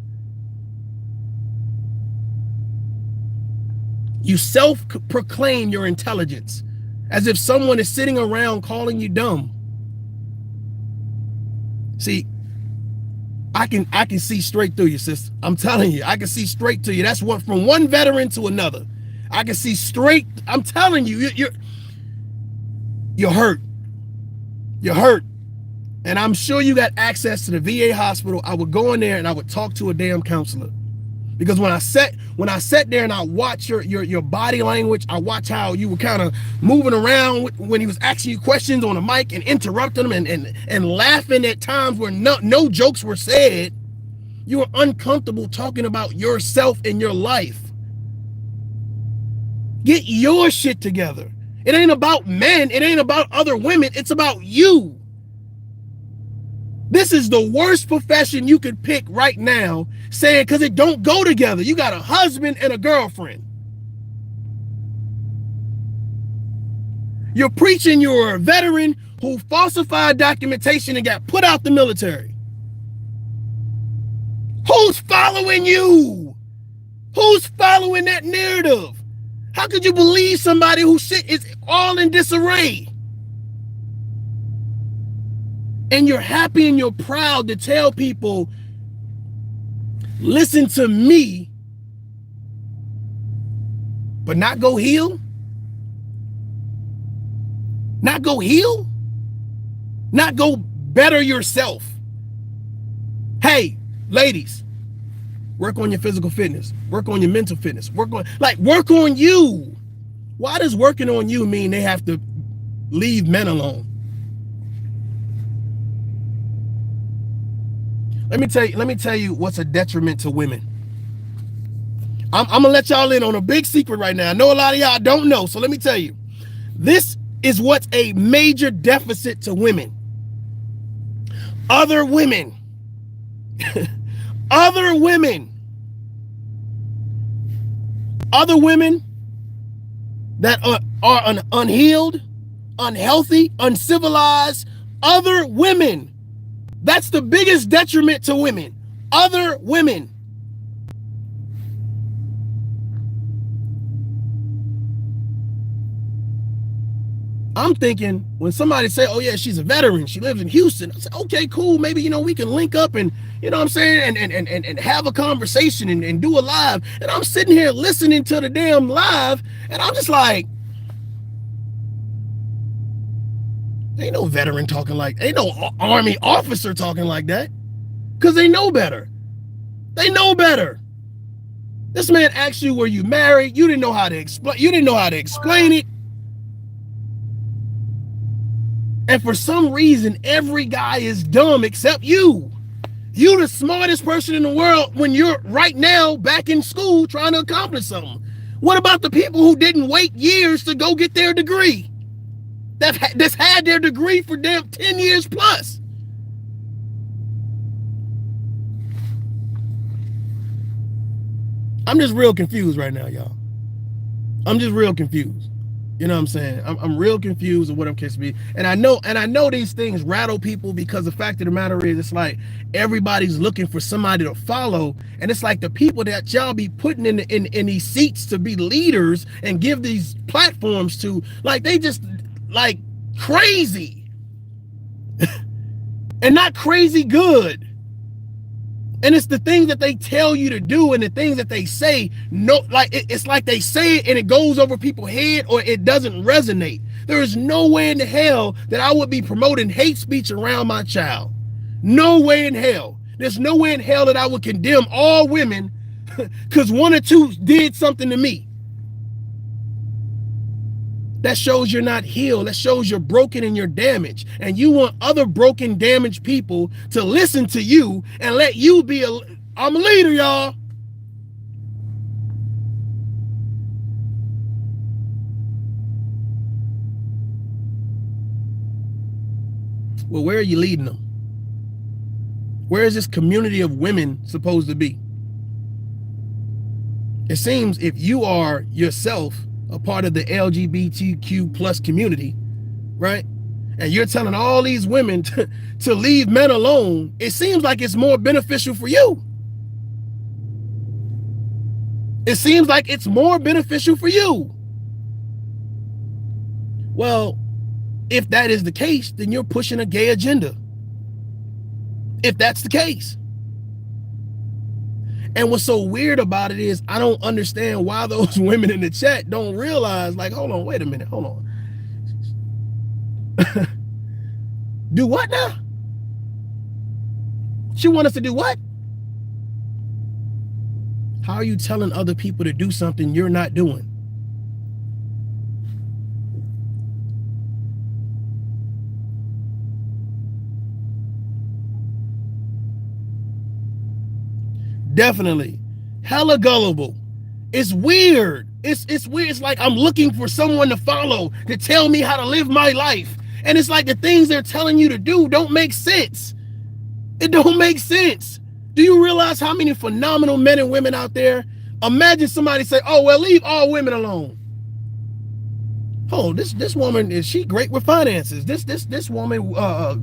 You self-proclaim your intelligence as if someone is sitting around calling you dumb. See, I can see straight through you, sis. I'm telling you, I can see straight to you. That's what, from one veteran to another. I can see straight. I'm telling you, you're hurt. You're hurt. And I'm sure you got access to the VA hospital. I would go in there and I would talk to a damn counselor. Because when I sat there and I watched your body language, I watched how you were kind of moving around when he was asking you questions on the mic and interrupting them and laughing at times where no jokes were said. You were uncomfortable talking about yourself and your life. Get your shit together. It ain't about men. It ain't about other women. It's about you. This is the worst profession you could pick right now, saying because it don't go together. You got a husband and a girlfriend. You're preaching you're a veteran who falsified documentation and got put out the military. Who's following you? Who's following that narrative? How could you believe somebody whose shit is all in disarray? And you're happy and you're proud to tell people, listen to me, but not go heal? Not go heal? Not go better yourself? Hey, ladies, work on your physical fitness. Work on your mental fitness. Work on you. Why does working on you mean they have to leave men alone? Let me tell you what's a detriment to women. I'm gonna let y'all in on a big secret right now. I know a lot of y'all don't know, so let me tell you. This is what's a major deficit to women. Other women. Other women that are unhealed, unhealthy, uncivilized, other women. That's the biggest detriment to women. Other women. I'm thinking when somebody say, oh yeah, she's a veteran, she lives in Houston. I say, okay, cool. Maybe, we can link up and, you know what I'm saying? And have a conversation and do a live. And I'm sitting here listening to the damn live. And I'm just like, ain't no veteran talking like, ain't no Army officer talking like that. Because they know better. They know better. This man asked you, were you married? You didn't know how to explain it. And for some reason, every guy is dumb except you. You the smartest person in the world when you're right now back in school trying to accomplish something. What about the people who didn't wait years to go get their degree? That's had their degree for damn 10 years plus. I'm just real confused right now, y'all. I'm just real confused. You know what I'm saying? I'm real confused of what I'm supposed to be. And I know these things rattle people, because the fact of the matter is, it's like everybody's looking for somebody to follow. And it's like the people that y'all be putting in these seats to be leaders and give these platforms to, like, they just like crazy. And not crazy good. And it's the things that they tell you to do and the things that they say, no, like it's like they say it and it goes over people's head, or it doesn't resonate. There is no way in the hell that I would be promoting hate speech around my child. No way in hell. There's no way in hell that I would condemn all women because one or two did something to me. That shows you're not healed. That shows you're broken and you're damaged. And you want other broken, damaged people to listen to you and let you be I'm a leader, y'all. Well, where are you leading them? Where is this community of women supposed to be? It seems if you are yourself a part of the LGBTQ plus community, right? And you're telling all these women to leave men alone, it seems like it's more beneficial for you. It seems like it's more beneficial for you. Well, if that is the case, then you're pushing a gay agenda. If that's the case. And what's so weird about it is I don't understand why those women in the chat don't realize, like, hold on, wait a minute, hold on. Do what now? She want us to do what? How are you telling other people to do something you're not doing? Definitely. Hella gullible. It's weird. It's weird. It's like I'm looking for someone to follow to tell me how to live my life. And it's like the things they're telling you to do don't make sense. It don't make sense. Do you realize how many phenomenal men and women out there? Imagine somebody say, oh, well, leave all women alone. Oh, this woman, is she great with finances? This woman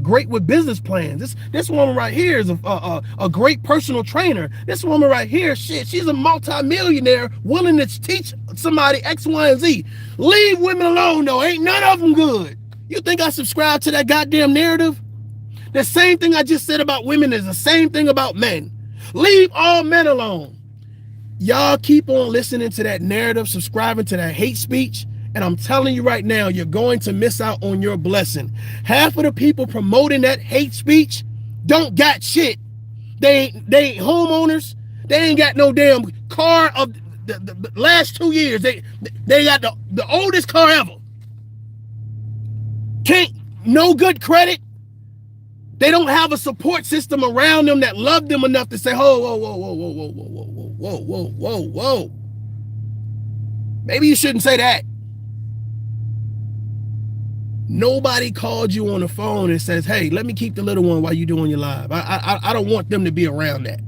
great with business plans. This woman right here is a great personal trainer. This woman right here, shit, she's a multi-millionaire willing to teach somebody X, Y, and Z. Leave women alone though. Ain't none of them good. You think I subscribe to that goddamn narrative? The same thing I just said about women is the same thing about men. Leave all men alone. Y'all keep on listening to that narrative, subscribing to that hate speech. And I'm telling you right now, you're going to miss out on your blessing. Half of the people promoting that hate speech don't got shit. They ain't homeowners. They ain't got no damn car of the last 2 years. They got the oldest car ever. No good credit. They don't have a support system around them that love them enough to say, whoa, whoa, whoa, whoa, whoa, whoa, whoa, whoa, whoa, whoa, whoa. Maybe you shouldn't say that. Nobody called you on the phone and says, hey, let me keep the little one while you're doing your live. I don't want them to be around that.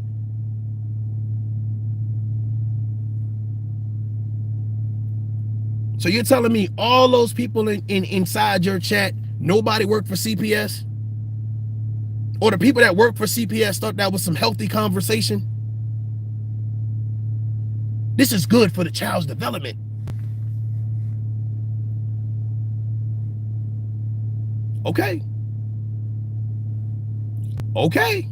So you're telling me all those people inside your chat, nobody worked for CPS? Or the people that work for CPS thought that was some healthy conversation? This is good for the child's development. Okay. Okay.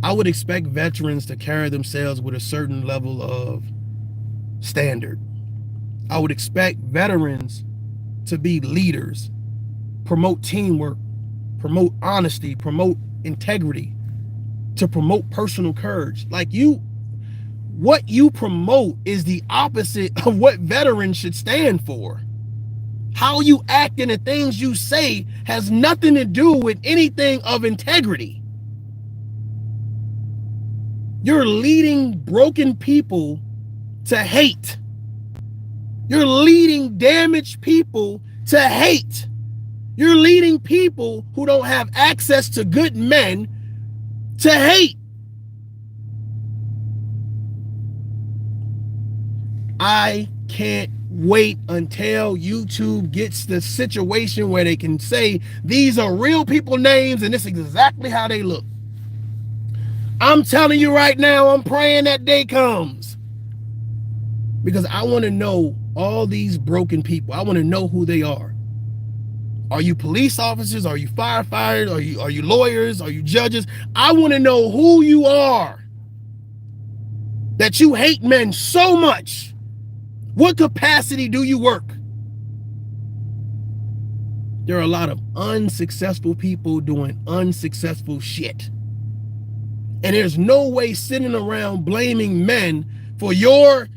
I would expect veterans to carry themselves with a certain level of standard. I would expect veterans to be leaders, promote teamwork, promote honesty, promote integrity, to promote personal courage. Like what you promote is the opposite of what veterans should stand for. How you act and the things you say has nothing to do with anything of integrity. You're leading broken people to hate. You're leading damaged people to hate. You're leading people who don't have access to good men to hate. I can't wait until YouTube gets the situation where they can say these are real people names and this is exactly how they look. I'm telling you right now, I'm praying that day comes. Because I want to know all these broken people. I want to know who they are. Are you police officers? Are you firefighters? Are you lawyers? Are you judges? I want to know who you are. That you hate men so much. What capacity do you work? There are a lot of unsuccessful people doing unsuccessful shit. And there's no way sitting around blaming men for your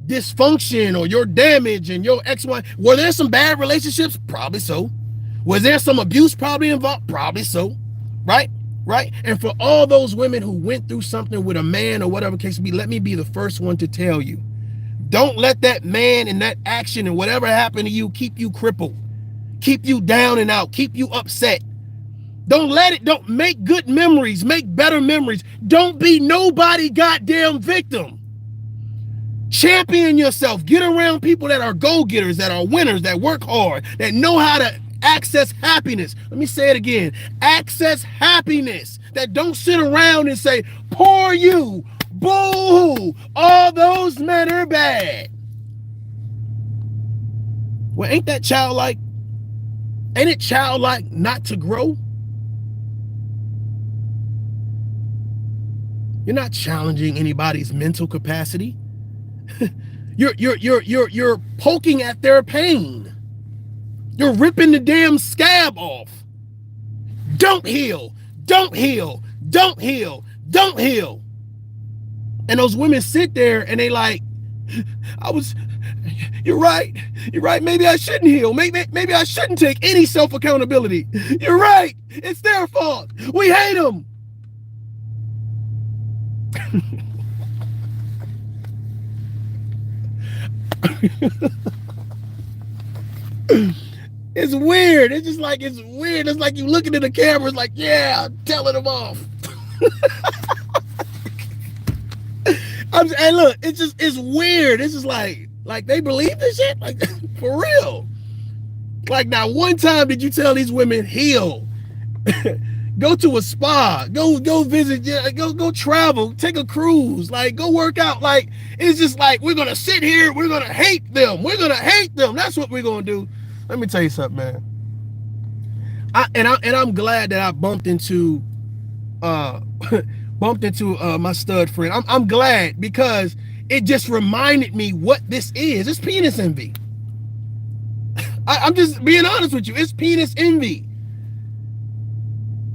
dysfunction or your damage and your XY. Were there some bad relationships? Probably so. Was there some abuse probably involved? Probably so. Right? Right? And for all those women who went through something with a man or whatever case be, let me be the first one to tell you. Don't let that man and that action and whatever happened to you keep you crippled, keep you down and out, keep you upset. Don't let it, don't make good memories, make better memories. Don't be nobody goddamn victim. Champion yourself. Get around people that are go-getters, that are winners, that work hard, that know how to access happiness. Let me say it again. Access happiness. That don't sit around and say, poor you, boo-hoo, all those men are bad. Well, ain't that childlike? Ain't it childlike not to grow? You're not challenging anybody's mental capacity. You're poking at their pain. You're ripping the damn scab off. Don't heal. Don't heal. Don't heal. Don't heal. And those women sit there and they like, you're right. You're right. Maybe I shouldn't heal. Maybe I shouldn't take any self-accountability. You're right. It's their fault. We hate them. It's weird. It's just like, it's weird. It's like you looking at the camera. It's like, yeah, I'm telling them off. And look, it's weird. It's just like they believe this shit, like for real. Like, now one time did you tell these women heal, go to a spa, go visit, go travel, take a cruise, like go work out. Like, it's just like, we're gonna sit here, we're gonna hate them, that's what we're gonna do. Let me tell you something, man. I'm glad that I bumped into my stud friend. I'm glad, because it just reminded me what this is. It's penis envy. I'm just being honest with you. It's penis envy.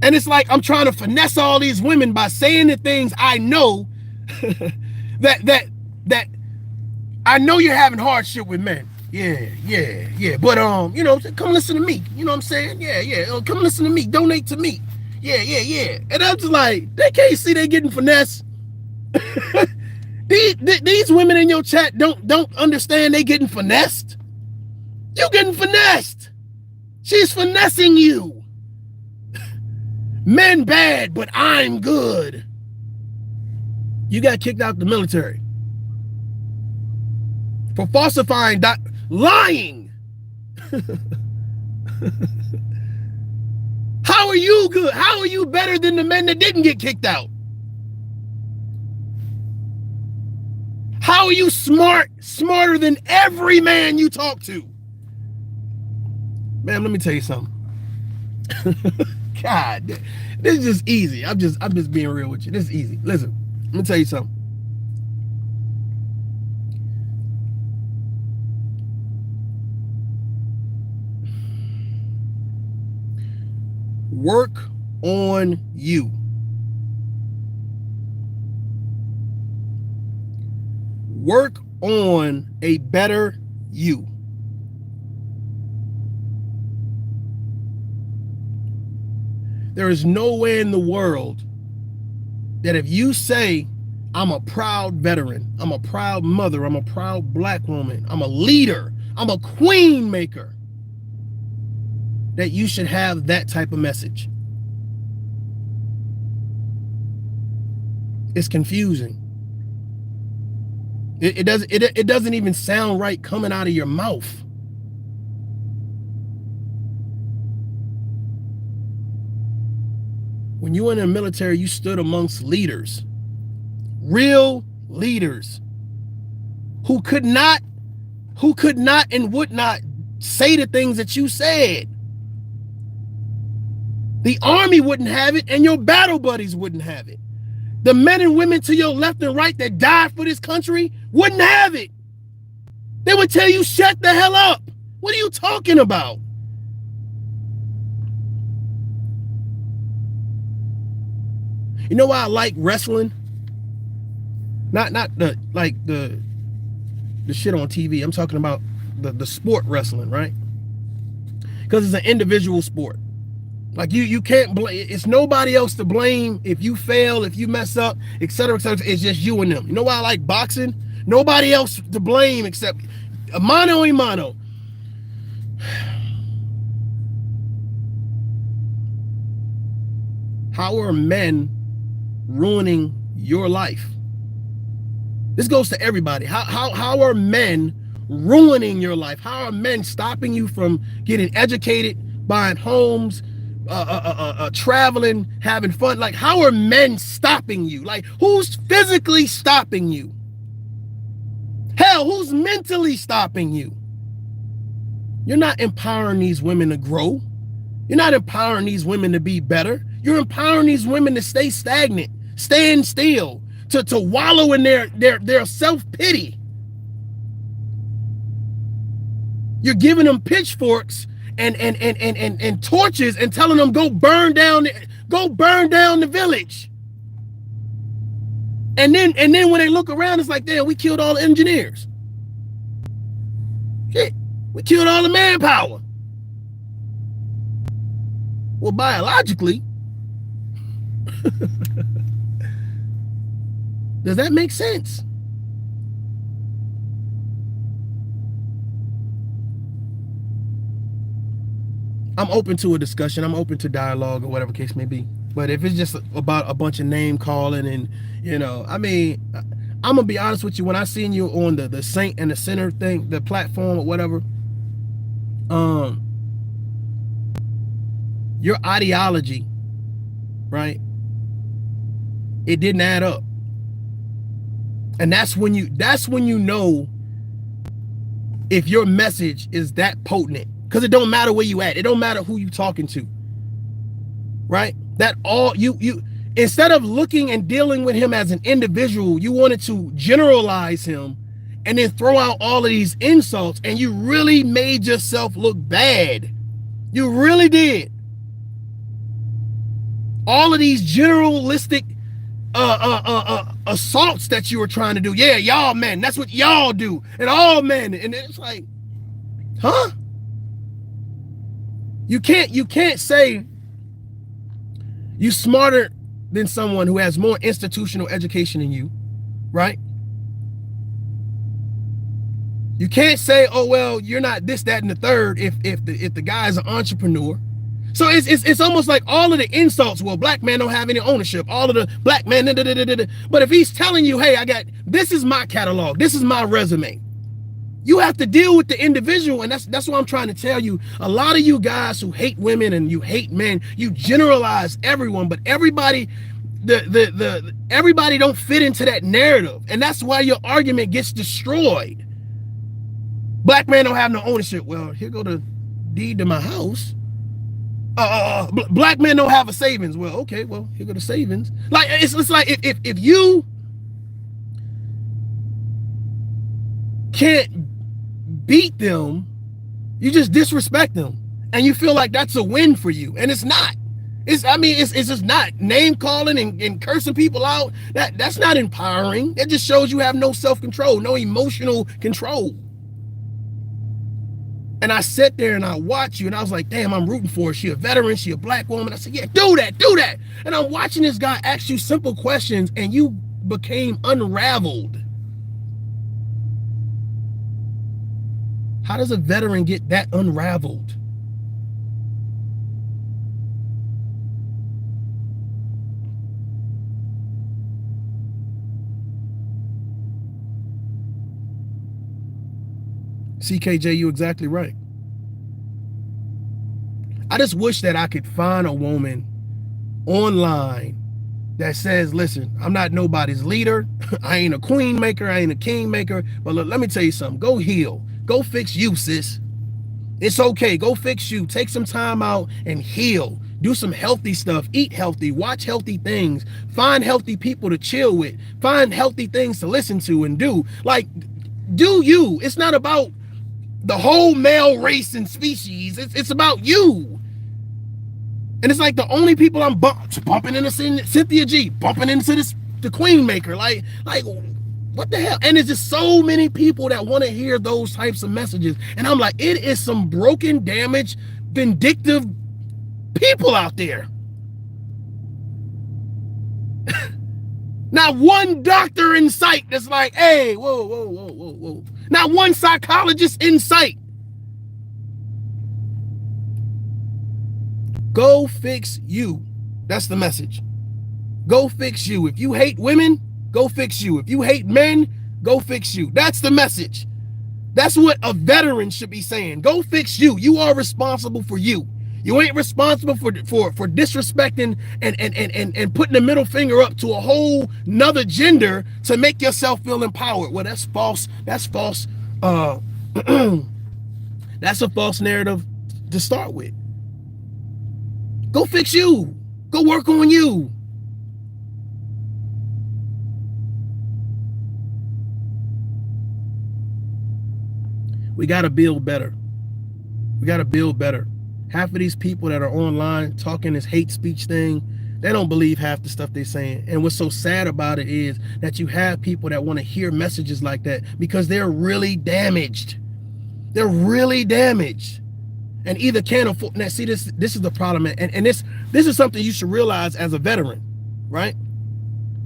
And it's like I'm trying to finesse all these women by saying the things I know that I know you're having hardship with men. Yeah. But come listen to me. You know what I'm saying? Yeah. Come listen to me. Donate to me. Yeah. And I'm just like, they can't see they getting finesse. These women in your chat don't understand they getting finessed. You getting finessed. She's finessing you. Men bad, but I'm good. You got kicked out of the military for falsifying, lying. How are you good? How are you better than the men that didn't get kicked out? How are you smarter than every man you talk to? Man, let me tell you something. God, this is just easy. I'm just being real with you. This is easy. Listen, let me tell you something. Work on you. Work on a better you. There is no way in the world that if you say, I'm a proud veteran, I'm a proud mother, I'm a proud black woman, I'm a leader, I'm a queen maker, that you should have that type of message. It's confusing. It doesn't even sound right coming out of your mouth. When you were in the military, you stood amongst leaders, real leaders, who could not and would not say the things that you said. The Army wouldn't have it, and your battle buddies wouldn't have it. The men and women to your left and right that died for this country wouldn't have it. They would tell you, shut the hell up. What are you talking about? You know why I like wrestling? Not the shit on TV. I'm talking about the sport wrestling, right? Because it's an individual sport. Like you can't blame. It's nobody else to blame if you fail, if you mess up, etc., etc. It's just you and them. You know why I like boxing? Nobody else to blame except mano a mano. How are men ruining your life? This goes to everybody. How are men ruining your life? How are men stopping you from getting educated, buying homes, traveling, having fun? Like, how are men stopping you? Like, who's physically stopping you? Hell, who's mentally stopping you? You're not empowering these women to grow. You're not empowering these women to be better. You're empowering these women to stay stagnant, stand still, to wallow in their self-pity. You're giving them pitchforks and torches and telling them go burn down the village. And then when they look around, it's like, damn, we killed all the engineers. Shit, we killed all the manpower. Well, biologically, does that make sense? I'm open to a discussion. I'm open to dialogue or whatever case may be. But if it's just about a bunch of name calling and, you know, I mean, I'm gonna be honest with you. When I seen you on the Saint and the Sinner thing, the platform or whatever, your ideology, right? It didn't add up. And that's when you know if your message is that potent. Because it don't matter where you at. It don't matter who you talking to. Right? That all you instead of looking and dealing with him as an individual, you wanted to generalize him and then throw out all of these insults, and you really made yourself look bad. You really did. All of these generalistic assaults that you were trying to do. Yeah, y'all men, that's what y'all do. And all men. And it's like, huh? You can't say you smarter than someone who has more institutional education than you, right? You can't say, oh well, you're not this, that, and the third if the guy is an entrepreneur. So it's almost like all of the insults. Well, black men don't have any ownership. All of the black men. But if he's telling you, hey, this is my catalog, this is my resume. You have to deal with the individual, and that's what I'm trying to tell you. A lot of you guys who hate women and you hate men, you generalize everyone, but everybody, everybody don't fit into that narrative, and that's why your argument gets destroyed. Black men don't have no ownership. Well, here go the deed to my house. Black men don't have a savings. Well, okay, well, here go the savings. Like it's like if you can't beat them, you just disrespect them, and you feel like that's a win for you, and it's not. It's just not. Name calling and cursing people out, that's not empowering. It just shows you have no self-control, no emotional control. And I sat there and I watched you, and I was like, damn, I'm rooting for her. She a veteran, she a black woman. I said, yeah, do that. And I'm watching this guy ask you simple questions, and you became unraveled. How does a veteran get that unraveled? CKJ, you exactly right. I just wish that I could find a woman online that says, listen, I'm not nobody's leader. I ain't a queen maker. I ain't a king maker. But look, let me tell you something. Go heal. Go fix you, sis. It's okay. Go fix you. Take some time out and heal. Do some healthy stuff. Eat healthy. Watch healthy things. Find healthy people to chill with. Find healthy things to listen to and do. Like, do you. It's not about the whole male race and species. It's about you. And it's like the only people I'm bumping into Cynthia G, bumping into the queen maker. Like, what the hell? And there's just so many people that want to hear those types of messages. And I'm like, it is some broken, damaged, vindictive people out there. Not one doctor in sight that's like, hey, whoa. Not one psychologist in sight. Go fix you. That's the message. Go fix you. If you hate women, go fix you. If you hate men, go fix you. That's the message. That's what a veteran should be saying. Go fix you. You are responsible for you. You ain't responsible for disrespecting and putting the middle finger up to a whole nother gender to make yourself feel empowered. Well, that's false. That's false. That's a false narrative to start with. Go fix you. Go work on you. We got to build better. We got to build better. Half of these people that are online talking this hate speech thing, they don't believe half the stuff they're saying. And what's so sad about it is that you have people that want to hear messages like that because they're really damaged. They're really damaged. And either can't afford. Now, see, this is the problem, and this is something you should realize as a veteran, right?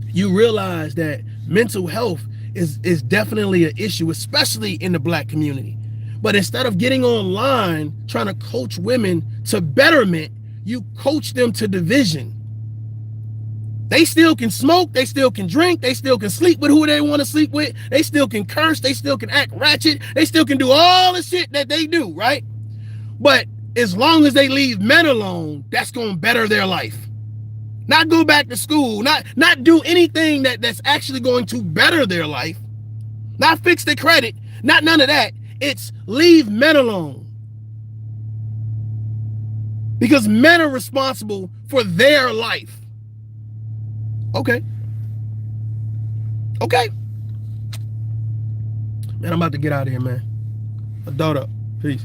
You realize that mental health is definitely an issue, especially in the Black community. But instead of getting online trying to coach women to betterment, you coach them to division. They still can smoke, they still can drink, they still can sleep with who they want to sleep with, they still can curse, they still can act ratchet, they still can do all the shit that they do, right? But as long as they leave men alone, that's going to better their life. Not go back to school, not do anything that's actually going to better their life. Not fix their credit, not none of that. It's leave men alone. Because men are responsible for their life. Okay. Man, I'm about to get out of here, man. Adult up. Peace.